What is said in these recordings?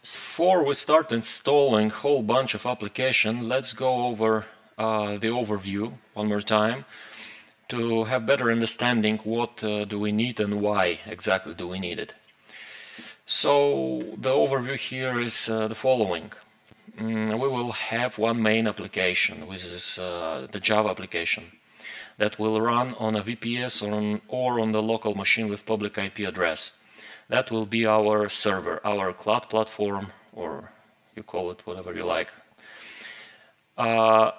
Before we start installing a whole bunch of application, let's go over the overview one more time to have better understanding what do we need and why exactly do we need it. So the overview here is the following. We will have one main application, which is the Java application, that will run on a VPS or on the local machine with public IP address. That will be our server, our cloud platform, or you call it whatever you like.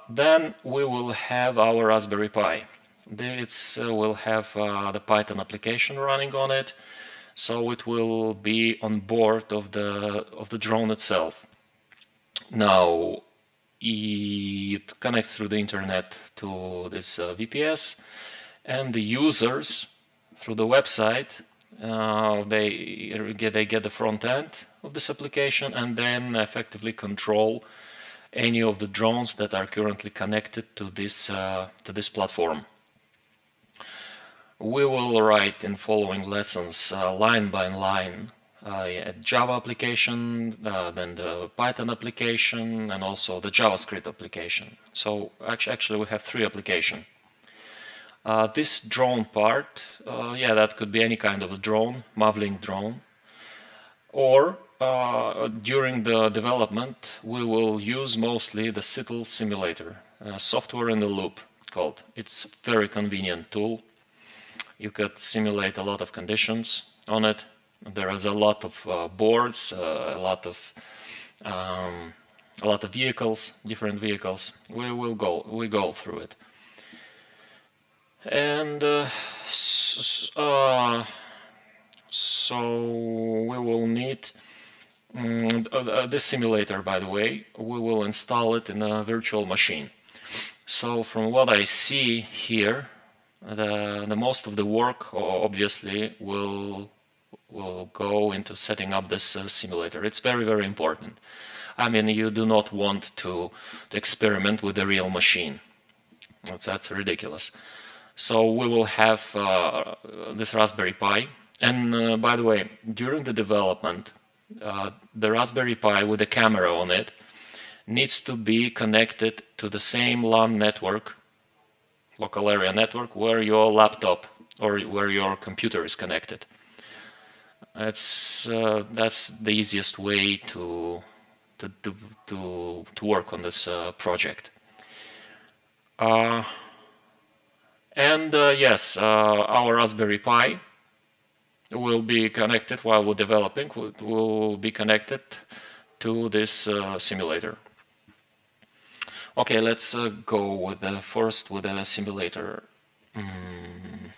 Then we will have our Raspberry Pi. It will have the Python application running on it, so it will be on board of the drone itself. Now it connects through the internet to this VPS, and the users through the website they get the front end of this application and then effectively control any of the drones that are currently connected to this platform. We will write in following lessons line by line a Java application, then the Python application, and also the JavaScript application. So actually we have three applications. This drone part, yeah, that could be any kind of a drone, Mavlink drone, or during the development we will use mostly the SITL simulator, software in the loop called. It's a very convenient tool. You could simulate a lot of conditions on it. There is a lot of boards, a lot of vehicles, different vehicles. We go through it. And so we will need this simulator, by the way. We will install it in a virtual machine. So from what I see here, the most of the work obviously will go into setting up this simulator. It's very, very important. I mean, you do not want to experiment with a real machine. That's ridiculous. So we will have this Raspberry Pi. And by the way, during the development, the Raspberry Pi with a camera on it needs to be connected to the same LAN network, local area network, where your laptop or where your computer is connected. That's the easiest way to work on this project. Yes, our Raspberry Pi will be connected while we're developing. Will be connected to this simulator. Okay, let's go with first with the simulator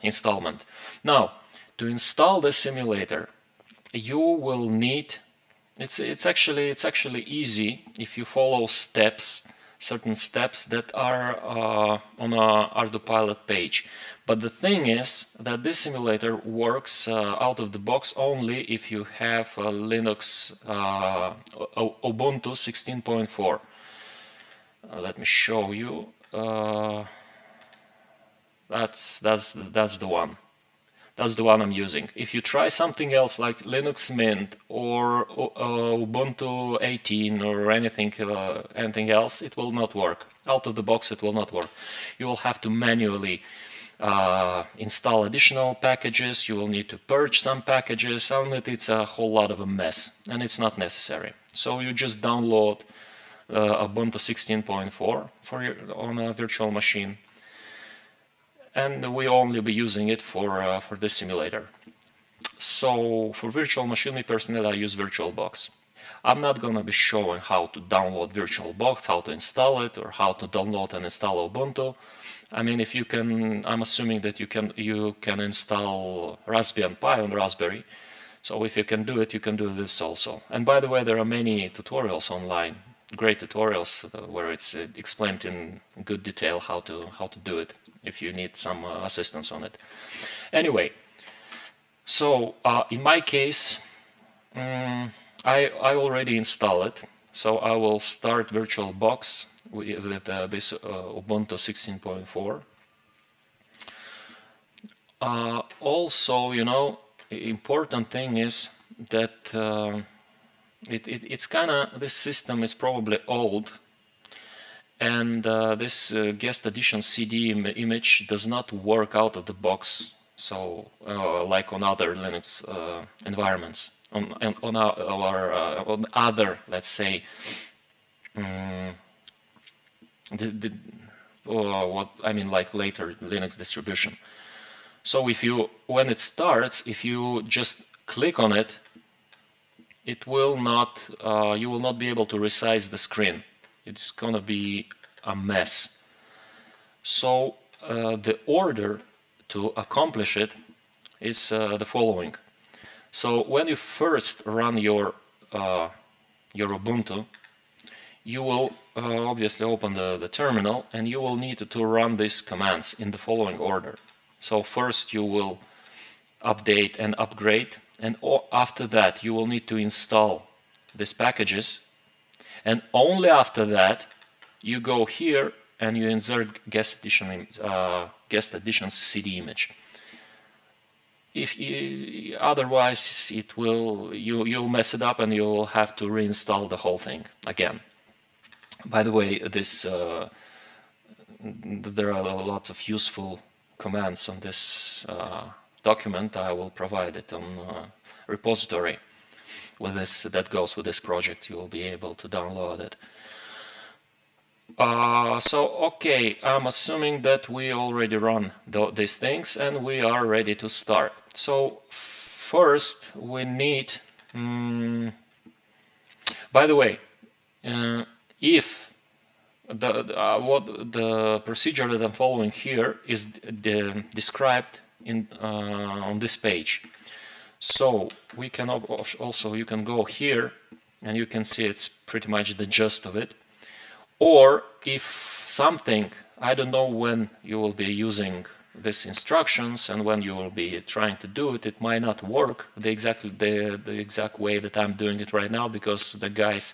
installment. Now, to install the simulator, you will need. It's actually easy if you follow certain steps that are on a ArduPilot page. But the thing is that this simulator works out of the box only if you have Linux Ubuntu 16.4. Let me show you. That's the one. That's the one I'm using. If you try something else like Linux Mint or Ubuntu 18 or anything else, it will not work. Out of the box, it will not work. You will have to manually install additional packages. You will need to purge some packages, and it's a whole lot of a mess, and it's not necessary. So you just download Ubuntu 16.4 on a virtual machine. And we only be using it for this simulator. So for virtual machine, personally, I use VirtualBox. I'm not gonna be showing how to download VirtualBox, how to install it, or how to download and install Ubuntu. I mean, if you can, I'm assuming that you can install Raspbian Pi on Raspberry. So if you can do it, you can do this also. And by the way, there are many tutorials online, great tutorials where it's explained in good detail how to do it if you need some assistance on it. Anyway, so in my case, I already installed it. So I will start VirtualBox with this Ubuntu 16.4. Also, important thing is that it's kind of, this system is probably old, and this guest addition CD image does not work out of the box, so like on other Linux environments, on other, let's say, what I mean, like later Linux distribution. So if you, when it starts, if you just click on it, it will not, you will not be able to resize the screen. It's gonna be a mess. So the order to accomplish it is the following. So when you first run your Ubuntu, you will obviously open the terminal, and you will need to run these commands in the following order. So first you will update and upgrade, and after that you will need to install these packages, and only after that you go here and you insert guest addition CD image. If you, otherwise it will, you'll mess it up and you'll have to reinstall the whole thing again. By the way, this there are lots of useful commands on this document. I will provide it on repository with this, that goes with this project. You will be able to download it. So okay, I'm assuming that we already run these things and we are ready to start. So first we need, by the way, if the procedure that I'm following here is described in on this page. So we can also, you can go here and you can see it's pretty much the gist of it. Or if something, I don't know when you will be using these instructions and when you will be trying to do it, it might not work the exact way that I'm doing it right now, because the guys,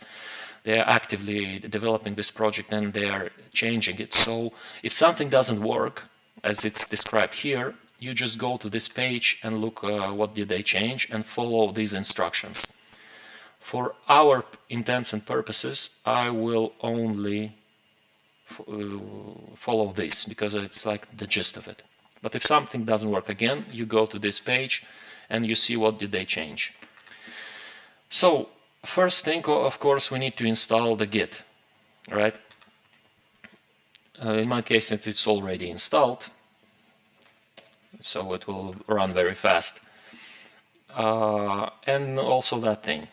they are actively developing this project and they are changing it. So if something doesn't work as it's described here, you just go to this page and look what did they change and follow these instructions. For our intents and purposes, I will only follow this because it's like the gist of it. But if something doesn't work again, you go to this page and you see what did they change. So first thing, of course, we need to install the Git, right? In my case, it's already installed, so it will run very fast. And also that thing.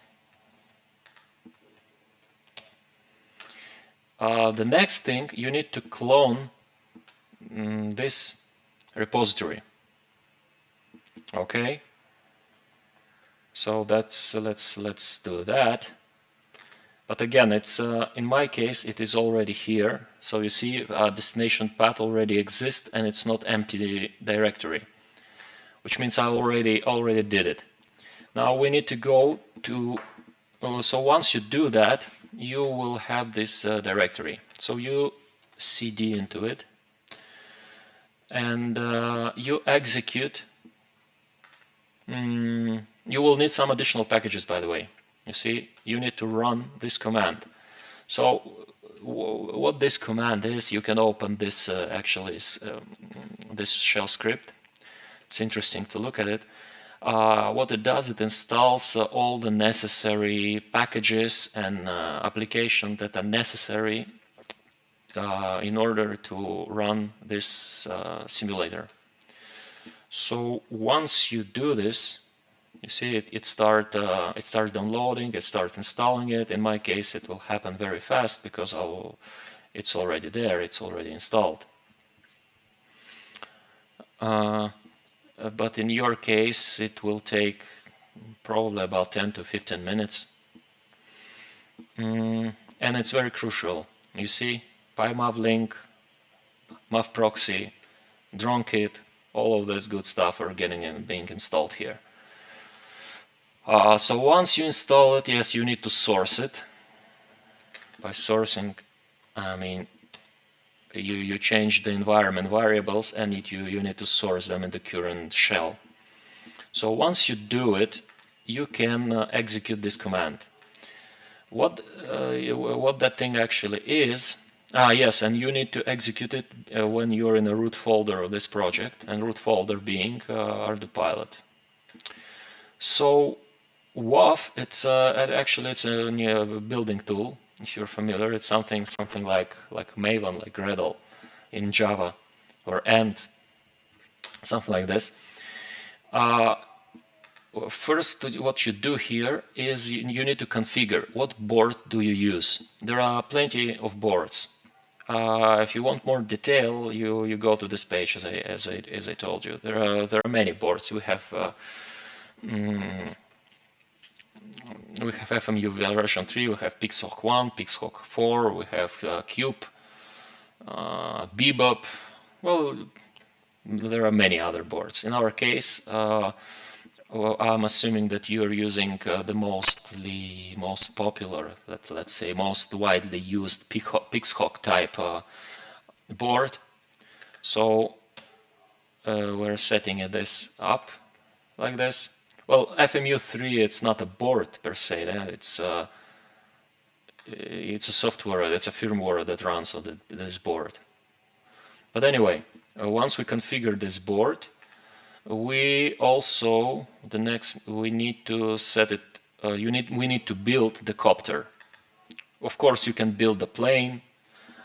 The next thing, you need to clone this repository. Okay, so that's let's do that. But again, it's in my case it is already here. So you see, destination path already exists and it's not empty directory, which means I already did it. Now we need to go to. So once you do that, you will have this directory. So you cd into it, and you execute. You will need some additional packages, by the way. You see, you need to run this command. So what this command is, you can open this this shell script. It's interesting to look at it. What it does, it installs all the necessary packages and applications that are necessary in order to run this simulator. So once you do this, you see it starts downloading, it starts installing it. In my case, it will happen very fast because it's already there, it's already installed. But in your case, it will take probably about 10 to 15 minutes. And it's very crucial. You see, pymavlink, mavproxy, dronkit, all of this good stuff are being installed here. So once you install it, yes, you need to source it. By sourcing, I mean, you change the environment variables and you need to source them in the current shell. So once you do it, you can execute this command. what that thing actually is. Yes, and you need to execute it when you're in a root folder of this project, and root folder being ardupilot. So WAF, it's actually it's a building tool. If you're familiar, it's something like Maven, like Gradle in Java, or Ant, something like this. First, what you do here is you need to configure what board do you use. There are plenty of boards. If you want more detail, you go to this page, as I told you. There are many boards. We have FMU version 3, we have Pixhawk 1, Pixhawk 4, we have Cube, Bebop. Well, there are many other boards. In our case, well, I'm assuming that you're using the most popular, let's say, most widely used Pixhawk type board. So we're setting this up like this. Well, FMU3, it's not a board per se. It's a software, it's a firmware that runs on this board. But anyway, once we configure this board, we also we need to set it. We need to build the copter. Of course, you can build the plane.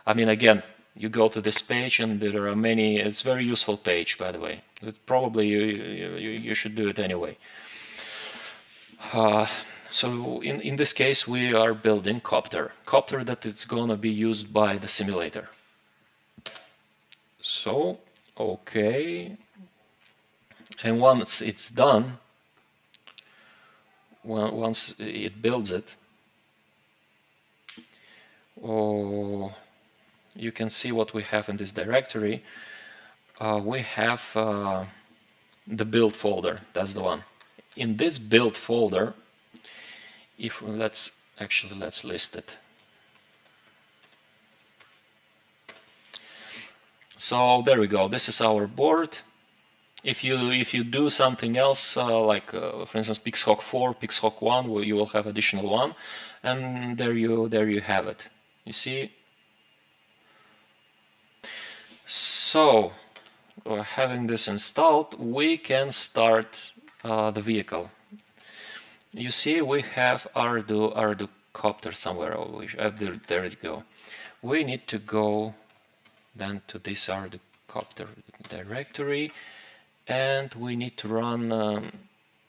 I mean, again, you go to this page, and there are many. It's a very useful page, by the way. Probably you should do it anyway. So in this case, we are building copter that is gonna be used by the simulator. So okay. And once it's done, once it builds it, you can see what we have in this directory. We have the build folder. That's the one. In this build folder, let's list it. So there we go. This is our board. If you do something else, like for instance Pixhawk 4, Pixhawk 1, you will have additional one, and there you have it. You see. So having this installed, we can start the vehicle. You see, we have ArduCopter somewhere. There you go. We need to go then to this ArduCopter directory. And we need to run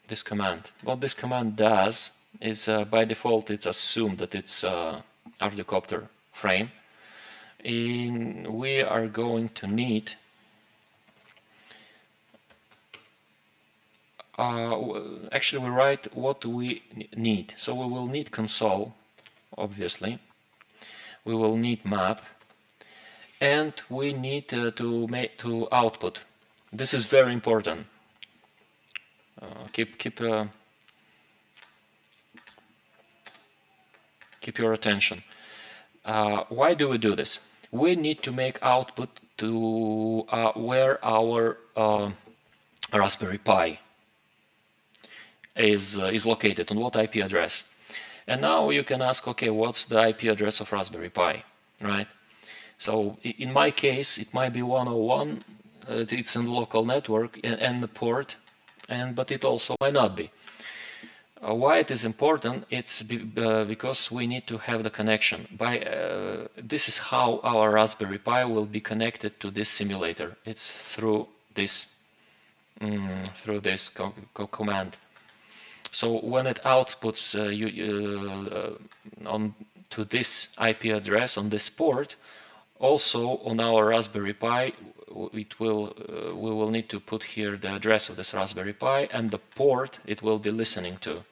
this command. What this command does is, by default, it's assumed that it's ArduCopter frame. We are going to need actually we write what we need. So we will need console, obviously. We will need map, and we need to output. This is very important. Keep your attention. Why do we do this? We need to make output to where our Raspberry Pi is located, on what IP address. And now you can ask, okay, what's the IP address of Raspberry Pi, right? So in my case, it might be 101. It's in the local network and the port, but it also might not be. Why it is important? It's because we need to have the connection. This is how our Raspberry Pi will be connected to this simulator. It's through this command. So when it outputs to this IP address on this port, also on our Raspberry Pi, we will need to put here the address of this Raspberry Pi and the port it will be listening to.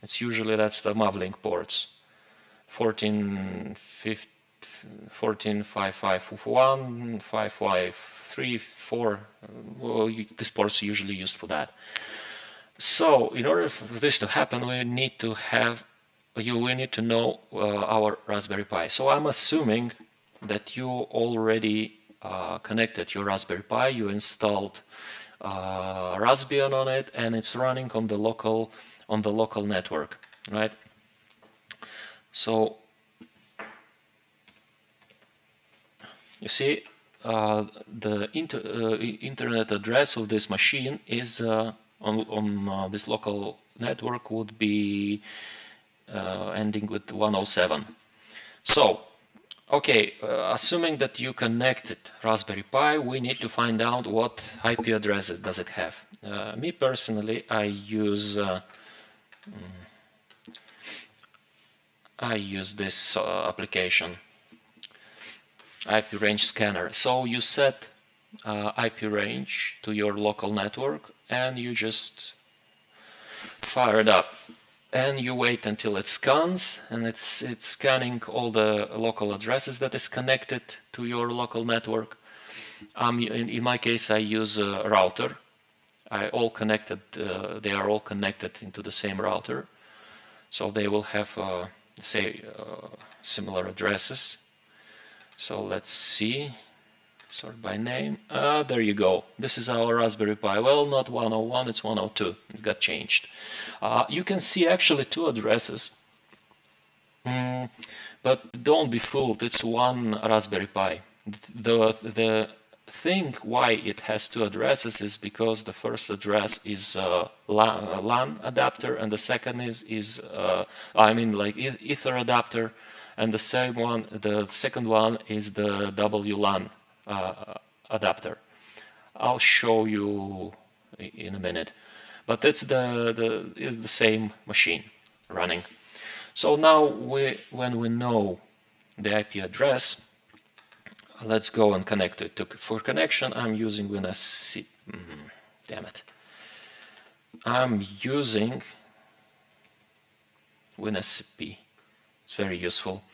It's usually that's the Mavlink ports, 14.5.5.1, 5.5.3, 4. Well, this port's usually used for that. So in order for this to happen, we need to know our Raspberry Pi. So I'm assuming that you already connected your Raspberry Pi, you installed Raspbian on it, and it's running on the local network, right? So you see, the internet address of this machine is on this local network would be ending with 107. So, okay, assuming that you connected Raspberry Pi, we need to find out what IP address does it have. Me personally, I use this application, IP range scanner. So you set IP range to your local network and you just fire it up. And you wait until it scans, and it's scanning all the local addresses that is connected to your local network. In my case, I use a router. They are all connected into the same router, so they will have similar addresses. So let's see. Sort by name. There you go. This is our Raspberry Pi. Well, not 101, it's 102. It got changed. You can see actually two addresses, but don't be fooled. It's one Raspberry Pi. The thing why it has two addresses is because the first address is LAN adapter, and the second is Ether adapter, and the second one is the WLAN adapter. I'll show you in a minute, but it's the same machine running. So now when we know the IP address, let's go and connect it. For connection, I'm using I'm using WinSCP. It's very useful.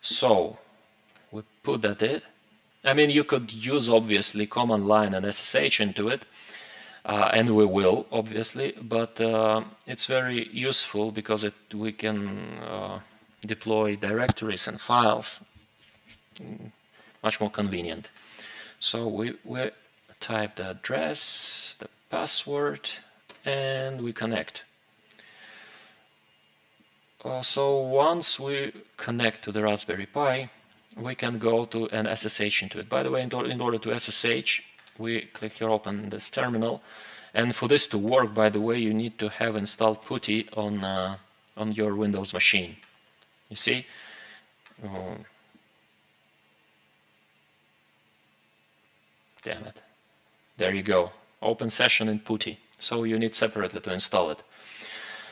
So we put that in. I mean, you could use obviously command line and SSH into it, and we will obviously, but it's very useful because we can deploy directories and files. Much more convenient. So we type the address, the password, and we connect. So once we connect to the Raspberry Pi, we can go to an SSH into it. By the way, in order to SSH, we click here, open this terminal, and for this to work, by the way, you need to have installed PuTTY on your Windows machine. You see? Damn it. There you go. Open session in PuTTY. So you need separately to install it.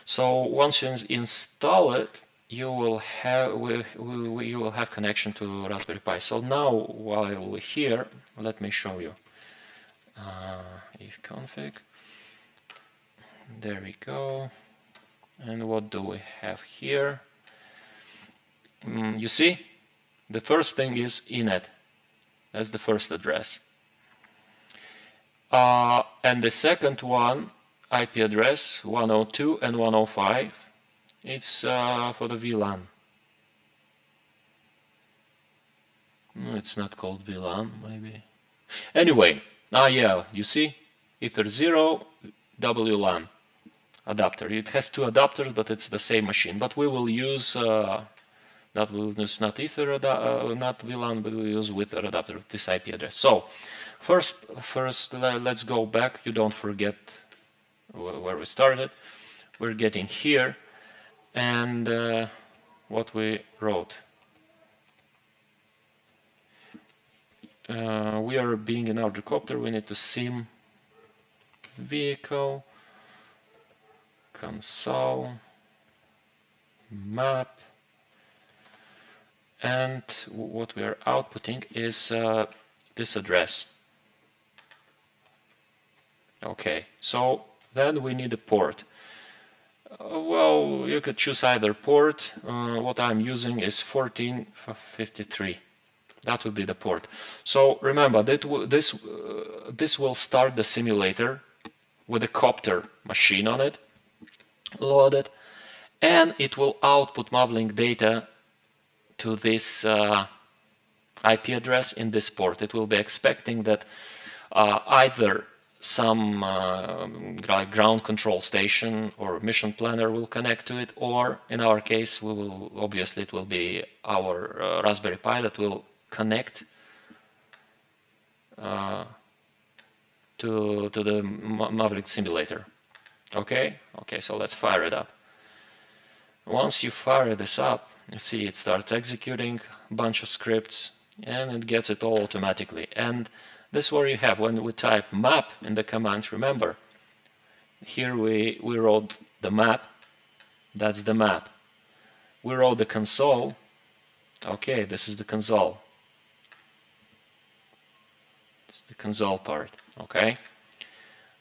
So once you install it, you will have connection to Raspberry Pi. So now while we're here, let me show you. If config. There we go. And what do we have here? You see, the first thing is inet. That's the first address. And the second one, IP address 102 and 105, it's for the VLAN. It's not called VLAN, maybe. Anyway, yeah, you see, Ether 0, WLAN adapter. It has two adapters, but it's the same machine. But we will use not Ether, not VLAN, but we'll use with an adapter with this IP address. So first, let's go back. You don't forget where we started. We're getting here, and what we wrote. We are being in ArduCopter. We need to sim vehicle console map, and what we are outputting is this address. Okay, so then we need a port. Well, you could choose either port. What I'm using is 1453. That would be the port. So remember that this will start the simulator with a copter machine on it, loaded, and it will output Mavlink data to this IP address in this port. It will be expecting that either some like ground control station or mission planner will connect to it, or in our case, we will obviously it will be our Raspberry Pi that will connect to the Maverick simulator. Okay, so let's fire it up. Once you fire this up, you see it starts executing a bunch of scripts and it gets it all automatically. And this is where you have, when we type map in the command, remember, here we wrote the map, that's the map. We wrote the console, okay, this is the console. It's the console part, okay?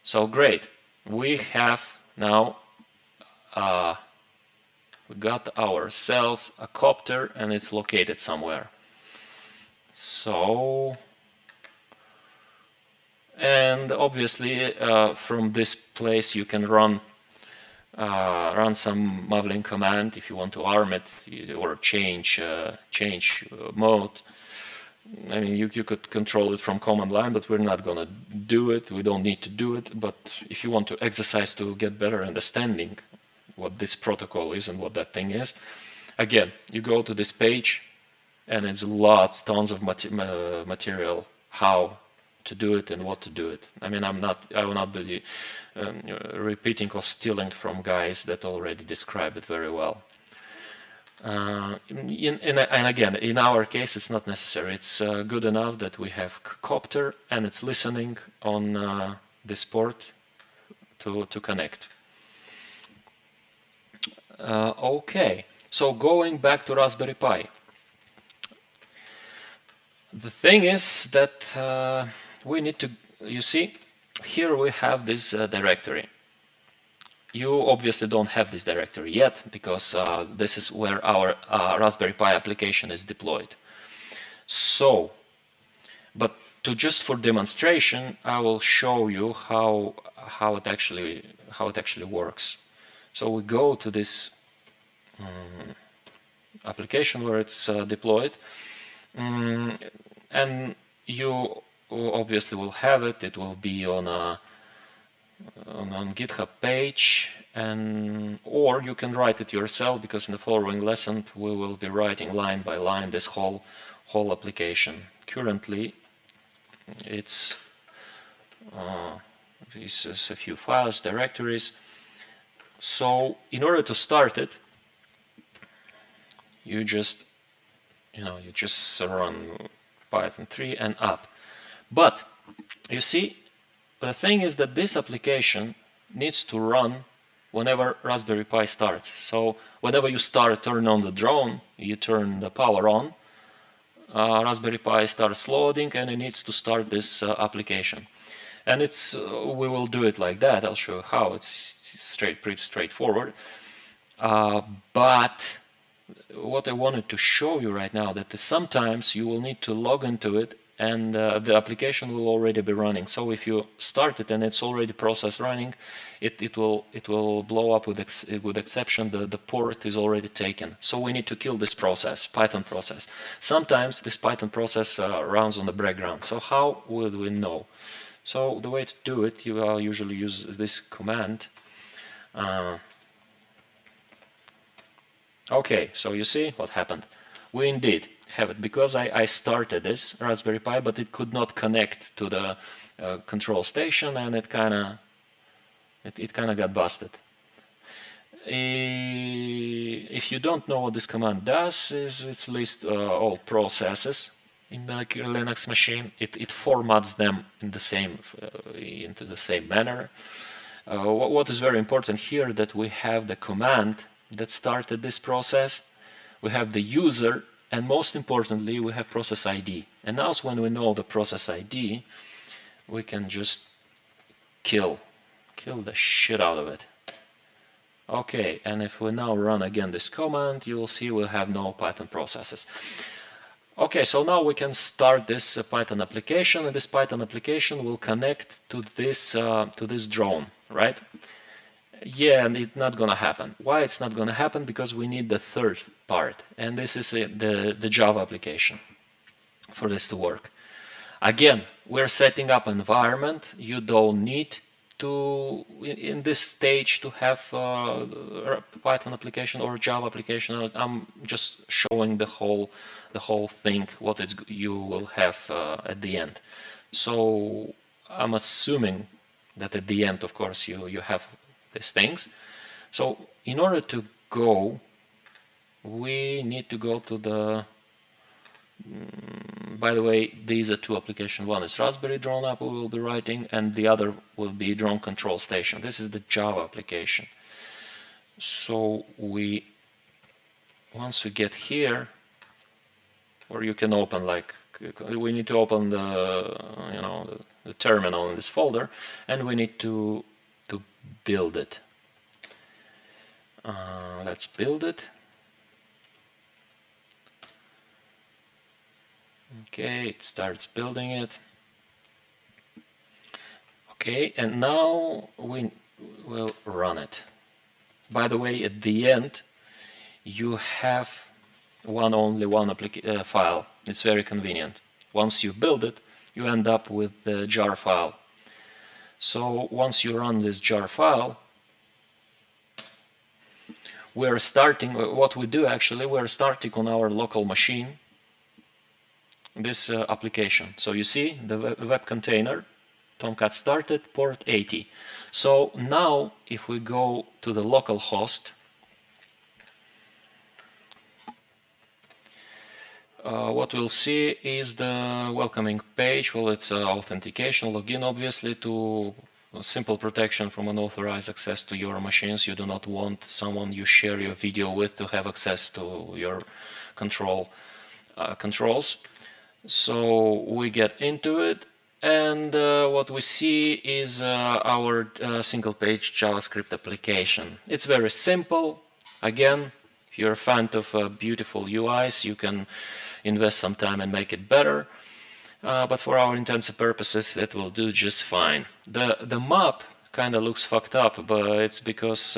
So great, we have now we got ourselves a copter and it's located somewhere. So, and obviously from this place you can run some modeling command if you want to arm it or change mode. I mean, you could control it from command line, but we're not gonna do it. We don't need to do it. But if you want to exercise to get better understanding what this protocol is and what that thing is, again, you go to this page and it's tons of material how to do it and what to do it. I mean, I will not be repeating or stealing from guys that already describe it very well. And again, in our case, it's not necessary. It's good enough that we have copter and it's listening on this port to connect. Okay, so going back to Raspberry Pi. The thing is that we need to, you see, here we have this directory. You obviously don't have this directory yet because this is where our Raspberry Pi application is deployed. So, but just for demonstration, I will show you how it actually works. So we go to this application where it's deployed, and you obviously will have it. It will be on GitHub page, or you can write it yourself, because in the following lesson we will be writing line by line this whole application. Currently, it's this is a few files, directories. So in order to start it, you just run Python 3 and up. But you see, the thing is that this application needs to run whenever Raspberry Pi starts. So whenever you turn on the drone, you turn the power on, Raspberry Pi starts loading and it needs to start this application. And we will do it like that. I'll show you how. It's pretty straightforward. But what I wanted to show you right now, that sometimes you will need to log into it and the application will already be running. So if you start it and it's already process running, it will blow up with exception. The port is already taken. So we need to kill this process, Python process. Sometimes this Python process runs on the background. So how would we know? So the way to do it, you will usually use this command. Okay, so you see what happened. We indeed have it, because I started this Raspberry Pi, but it could not connect to the control station, and it kind of got busted. If you don't know what this command does, it lists all processes in the Linux machine. It formats them in into the same manner. What is very important here, that we have the command that started this process, we have the user, and most importantly we have process ID. And now when we know the process ID, we can just kill the shit out of it. Okay, and if we now run again this command, you will see we'll have no Python processes. Okay, so now we can start this Python application, and this Python application will connect to this drone, right? Yeah, and it's not gonna happen. Why it's not gonna happen? Because we need the third part, and this is the Java application for this to work. Again, we're setting up an environment. You don't need to, in this stage, to have a Python application or a Java application. I'm just showing the whole thing, what you will have at the end. So I'm assuming that at the end, of course, you have these things. So in order to go, we need to go to the, by the way, these are two applications. One is Raspberry Drone app we will be writing, and the other will be Drone Control Station. This is the Java application. So once we get here, or you can open, like, we need to open the the terminal in this folder, and we need to build it. Let's build it. Okay, it starts building it. Okay, and now we will run it. By the way, at the end, you have only one file. It's very convenient. Once you build it, you end up with the jar file. So once you run this jar file, we're starting, what we do actually, we're starting on our local machine this application. So you see the web container, Tomcat started, port 80. So now if we go to the local host, what we'll see is the welcoming page. Well, it's authentication, login, obviously, to simple protection from unauthorized access to your machines. You do not want someone you share your video with to have access to your controls. So we get into it, and what we see is our single page JavaScript application. It's very simple. Again, if you're a fan of beautiful UIs, you can invest some time and make it better. But for our intents and purposes, that will do just fine. The map kind of looks fucked up, but it's because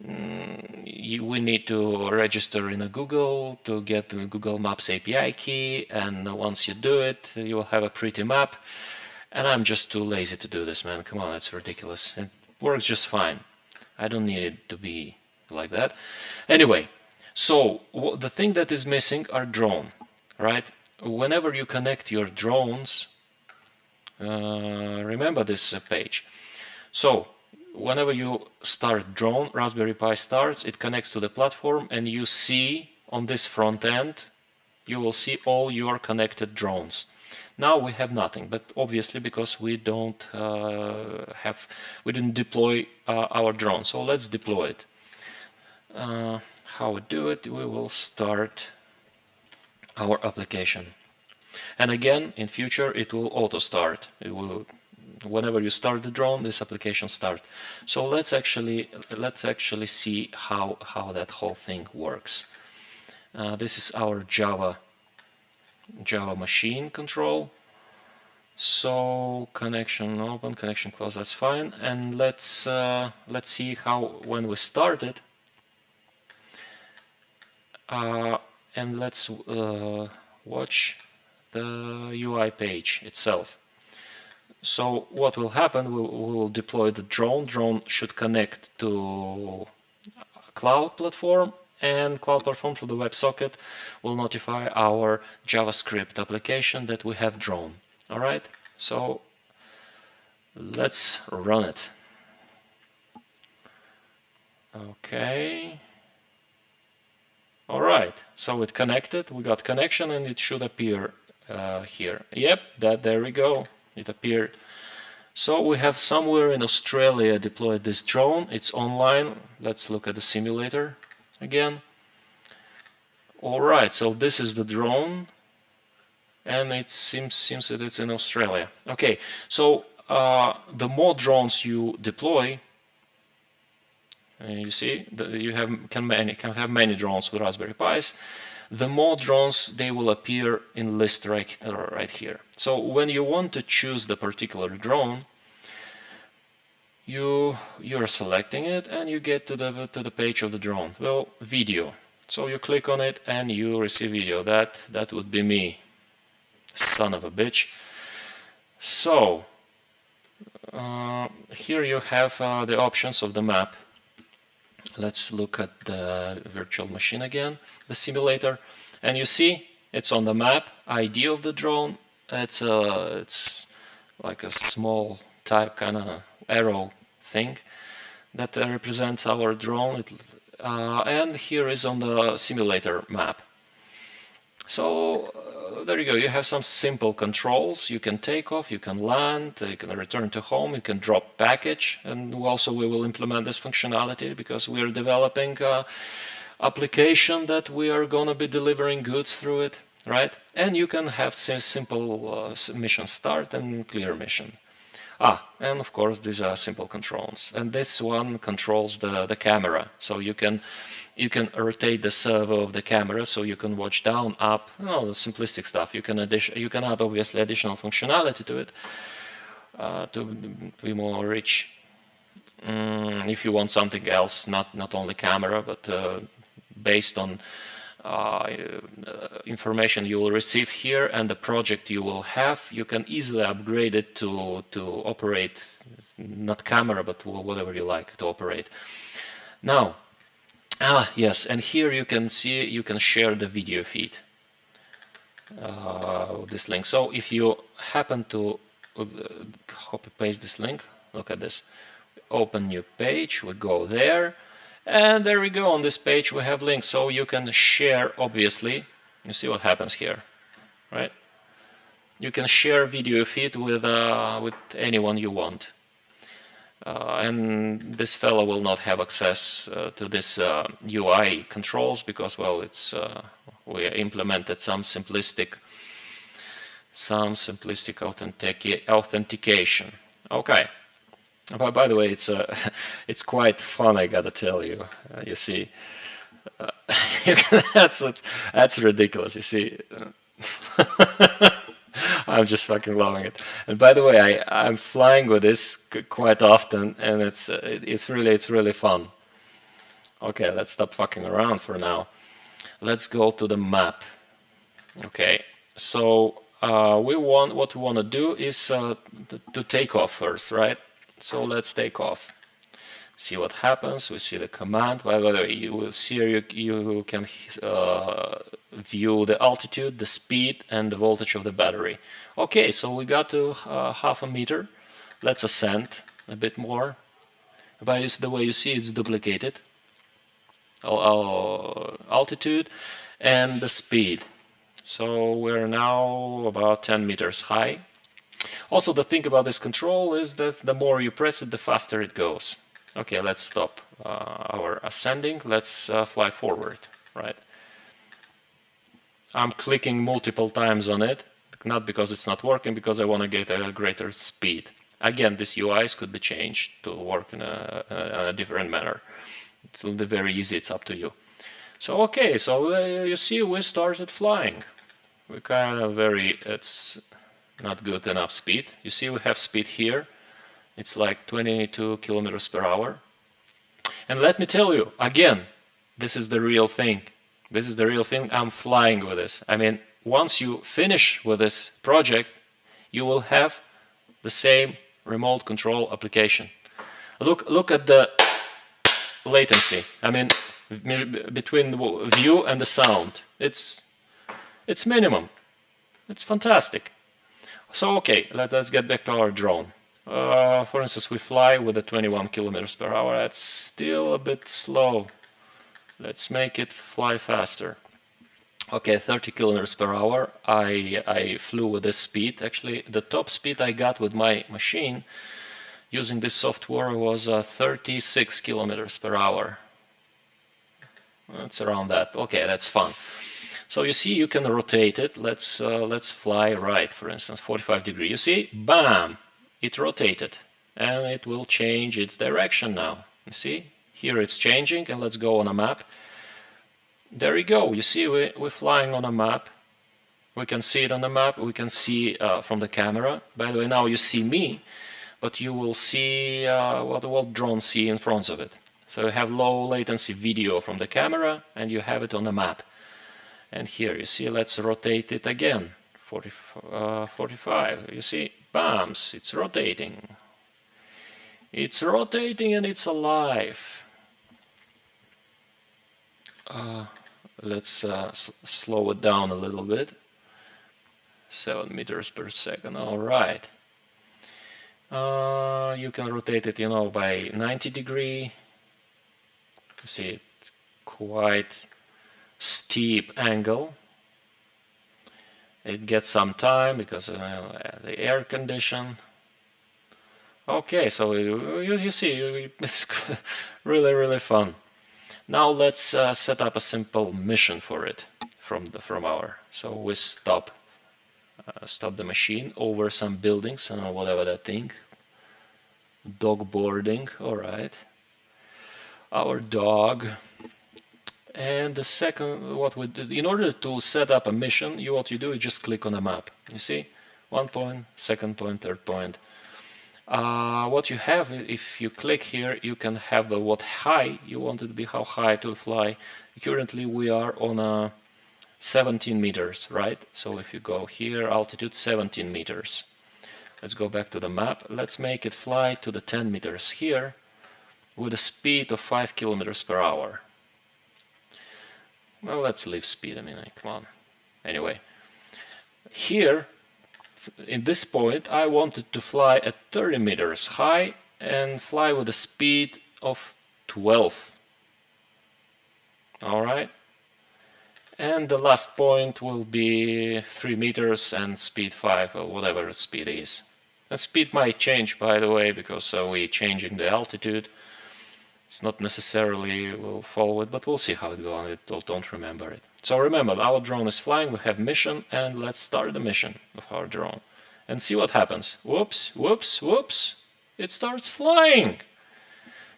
we need to register in a Google to get the Google Maps API key, and once you do it, you will have a pretty map. And I'm just too lazy to do this, man. Come on, it's ridiculous. It works just fine. I don't need it to be like that. Anyway, so the thing that is missing are drone, right? Whenever you connect your drones, remember this page. So whenever you start drone, Raspberry Pi starts, it connects to the platform, and you see on this front end, you will see all your connected drones. Now we have nothing, but obviously because we didn't deploy our drone. So let's deploy it. How we do it? We will start our application, and again, in future, it will auto start. It will, whenever you start the drone, this application starts. So let's actually see how that whole thing works. This is our Java machine control. So connection open, connection close, that's fine. And let's see how, when we start it, and let's watch the UI page itself. So what will happen, we will deploy the drone. Drone should connect to cloud platform, and cloud platform through the WebSocket will notify our JavaScript application that we have drone. All right, so let's run it. Okay. All right, so it connected. We got connection, and it should appear here. Yep, there we go. It appeared. So we have somewhere in Australia deployed this drone. It's online. Let's look at the simulator again. All right, so this is the drone, and it seems that it's in Australia. Okay, so the more drones you deploy, you see that you can have many drones with Raspberry Pis. The more drones, they will appear in list right here. So when you want to choose the particular drone, you're selecting it, and you get to the page of the drone. Well, video. So you click on it, and you receive video. That would be me, son of a bitch. So here you have the options of the map. Let's look at the virtual machine again, the simulator, and you see it's on the map. ID of the drone. It's like a small type kind of arrow thing that represents our drone. And here is on the simulator map. So there you go. You have some simple controls. You can take off, you can land, you can return to home, you can drop package, and also we will implement this functionality because we are developing an application that we are going to be delivering goods through it, right? And you can have simple mission start and clear mission. And of course these are simple controls, and this one controls the camera, so you can rotate the servo of the camera, so you can watch down, up, the simplistic stuff. You can add obviously additional functionality to it to be more rich. If you want something else, not only camera, but based on information you will receive here and the project you will have, you can easily upgrade it to operate not camera but whatever you like to operate. Now, yes, and here you can see you can share the video feed this link. So if you happen to copy paste this link, look at this, open new page, we go there. And there we go. On this page we have links, so you can share. Obviously, you see what happens here, right? You can share video feed with anyone you want, and this fellow will not have access to this UI controls because, well, it's we implemented some simplistic authentication. Okay. By the way, it's quite fun, I gotta tell you. You see, that's ridiculous. You see, I'm just fucking loving it. And by the way, I'm flying with this quite often, and it's really fun. Okay, let's stop fucking around for now. Let's go to the map. Okay, so what we want to do is to take off first, right? So let's take off. See what happens. We see the command. By the way, you will see you can view the altitude, the speed, and the voltage of the battery. Okay, so we got to 0.5 meter. Let's ascend a bit more. By the way, you see it's duplicated. Altitude and the speed. So we're now about 10 meters high. Also, the thing about this control is that the more you press it, the faster it goes. Okay, let's stop our ascending. Let's fly forward, right? I'm clicking multiple times on it, not because it's not working, because I want to get a greater speed. Again, these UIs could be changed to work in a different manner. It's very easy, it's up to you. So, okay, so you see we started flying. We kind of it's not good enough speed. You see we have speed here. It's like 22 kilometers per hour. And let me tell you, again, this is the real thing. This is the real thing. I'm flying with this. I mean, once you finish with this project, you will have the same remote control application. Look at the latency. I mean, between the view and the sound. It's minimum. It's fantastic. So, okay, let's get back to our drone. For instance, we fly with a 21 kilometers per hour. That's still a bit slow. Let's make it fly faster. Okay, 30 kilometers per hour. I flew with this speed. Actually, the top speed I got with my machine using this software was 36 kilometers per hour. It's around that. Okay, that's fun. So you see, you can rotate it. Let's fly right, for instance, 45 degrees. You see, bam, it rotated, and it will change its direction now. You see, here it's changing, and let's go on a map. There you go. You see, we're flying on a map. We can see it on the map. We can see from the camera. By the way, now you see me, but you will see what drones see in front of it. So you have low latency video from the camera, and you have it on the map. And here you see, let's rotate it again, 45. You see, Bams, it's rotating. It's rotating and it's alive. Let's slow it down a little bit. 7 meters per second. All right. You can rotate it, by 90 degree. You see it, quite steep angle. It gets some time because the air condition. Okay, so you see, it's really fun. Now let's set up a simple mission for it from our. So we stop the machine over some buildings and whatever that thing. Dog boarding, all right. Our dog. And the second, in order to set up a mission, what you do is just click on the map. You see, 1 point, second point, third point. What you have, if you click here, you can have what height you want it to be, how high to fly. Currently we are on 17 meters, right? So if you go here, altitude 17 meters. Let's go back to the map. Let's make it fly to the 10 meters here with a speed of 5 kilometers per hour. Well, let's leave speed. Come on. Anyway, here, in this point, I wanted to fly at 30 meters high and fly with a speed of 12. All right. And the last point will be 3 meters and speed 5, or whatever speed is. And speed might change, by the way, because we're changing the altitude. It's not necessarily will follow it, but we'll see how it goes. I don't remember it. So remember, our drone is flying. We have mission, and let's start the mission of our drone and see what happens. Whoops, whoops, whoops. It starts flying.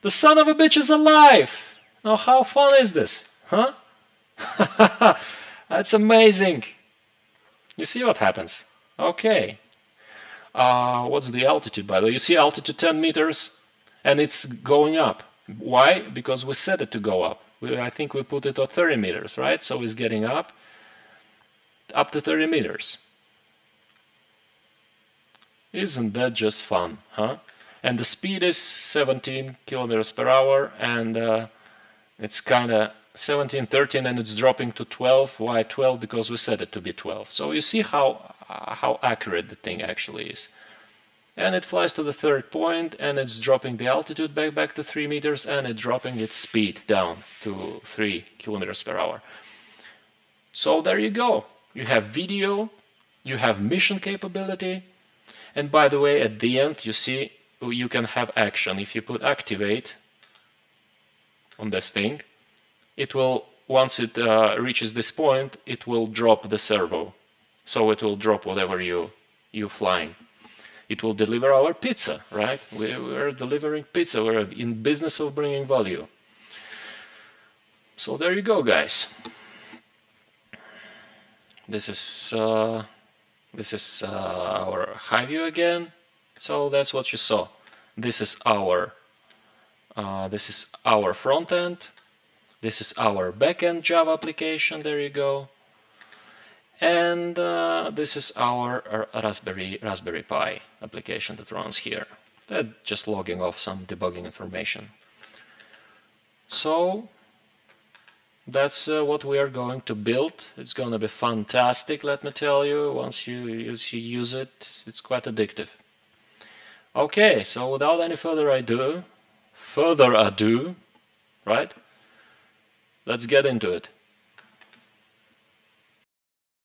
The son of a bitch is alive. Now, how fun is this? Huh? That's amazing. You see what happens. Okay. What's the altitude, by the way? You see altitude 10 meters, and it's going up. Why? Because we set it to go up. I think we put it at 30 meters, right? So it's getting up to 30 meters. Isn't that just fun, huh? And the speed is 17 kilometers per hour, and it's kind of 17, 13, and it's dropping to 12. Why 12? Because we set it to be 12. So you see how accurate the thing actually is. And it flies to the third point, and it's dropping the altitude back to 3 meters, and it's dropping its speed down to 3 kilometers per hour. So there you go. You have video, you have mission capability, and by the way, at the end, you see you can have action. If you put activate on this thing, it will, once it reaches this point, it will drop the servo. So it will drop whatever you're flying. It will deliver our pizza, right? We're delivering pizza. We're in business of bringing value. So there you go, guys. This is our high view again. So that's what you saw. This is our front end. This is our backend Java application. There you go. And this is our Raspberry Pi application that runs here. That's just logging off some debugging information. So that's what we are going to build. It's going to be fantastic, let me tell you. Once you use it, it's quite addictive. Okay, so without any further ado, right? Let's get into it.